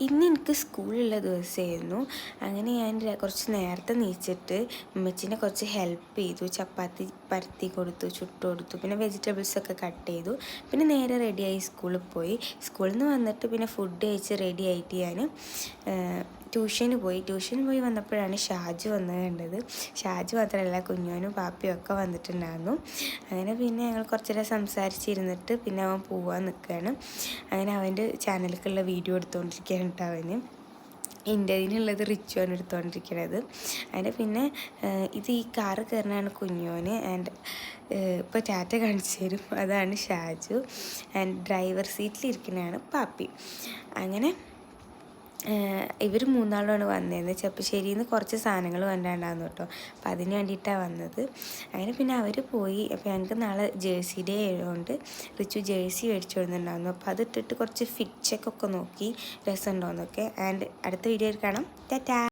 ഇന്ന് എനിക്ക് സ്കൂളുള്ള ദിവസമായിരുന്നു. അങ്ങനെ ഞാൻ കുറച്ച് നേരത്തെ എണീച്ചിട്ട് ഉമ്മച്ചീനെ കുറച്ച് ഹെൽപ്പ് ചെയ്തു. ചപ്പാത്തി പരത്തി കൊടുത്തു, ചുട്ട് കൊടുത്തു, പിന്നെ വെജിറ്റബിൾസൊക്കെ കട്ട് ചെയ്തു. പിന്നെ നേരെ റെഡിയായി സ്കൂളിൽ പോയി. സ്കൂളിൽ നിന്ന് വന്നിട്ട് പിന്നെ ഫുഡ് കഴിച്ച് റെഡി ആയിട്ട് ഞാൻ ട്യൂഷന് പോയി വന്നപ്പോഴാണ് ഷാജു വന്നത് കണ്ടത്. ഷാജു മാത്രമല്ല, കുഞ്ഞോനും പാപ്പിയും ഒക്കെ വന്നിട്ടുണ്ടായിരുന്നു. അങ്ങനെ പിന്നെ ഞങ്ങൾ കുറച്ച് നേരം സംസാരിച്ചിരുന്നിട്ട് പിന്നെ അവൻ പോവാൻ നിൽക്കുകയാണ്. അങ്ങനെ അവൻ്റെ ചാനലിലേക്കുള്ള വീഡിയോ എടുത്തുകൊണ്ടിരിക്കുകയാണ് കേട്ടോ അവന്. ഇന്ത്യയിലുള്ളത് റിച്ചുവാണ് എടുത്തുകൊണ്ടിരിക്കുന്നത്. അതിൻ്റെ പിന്നെ ഇത് ഈ കാറ് കയറുന്നതാണ് കുഞ്ഞോന്. ആൻഡ് ഇപ്പോൾ ടാറ്റ കാണിച്ചു തരും, അതാണ് ഷാജു. ആൻഡ് ഡ്രൈവർ സീറ്റിലിരിക്കുന്നതാണ് പാപ്പി. അങ്ങനെ ഇവർ മൂന്നാളുമാണ് വന്നതെന്ന്. ചെപ്പശ്ശേരിയിൽ നിന്ന് കുറച്ച് സാധനങ്ങൾ കൊണ്ടുണ്ടായിരുന്നു കേട്ടോ. അപ്പോൾ അതിന് വേണ്ടിയിട്ടാണ് വന്നത്. അങ്ങനെ പിന്നെ അവർ പോയി. അപ്പോൾ ഞങ്ങൾക്ക് നാളെ ജേഴ്സി ഡേ ആയതുകൊണ്ട് റിച്ചു ജേഴ്സി മേടിച്ചു കൊടുക്കുന്നുണ്ടായിരുന്നു. അപ്പോൾ അതിട്ടിട്ട് കുറച്ച് ഫിറ്റ് ചെക്കൊക്കെ നോക്കി രസമുണ്ടോയെന്നൊക്കെ. ആൻഡ് അടുത്ത വീഡിയോയിൽ കാണാം. ടാറ്റാ.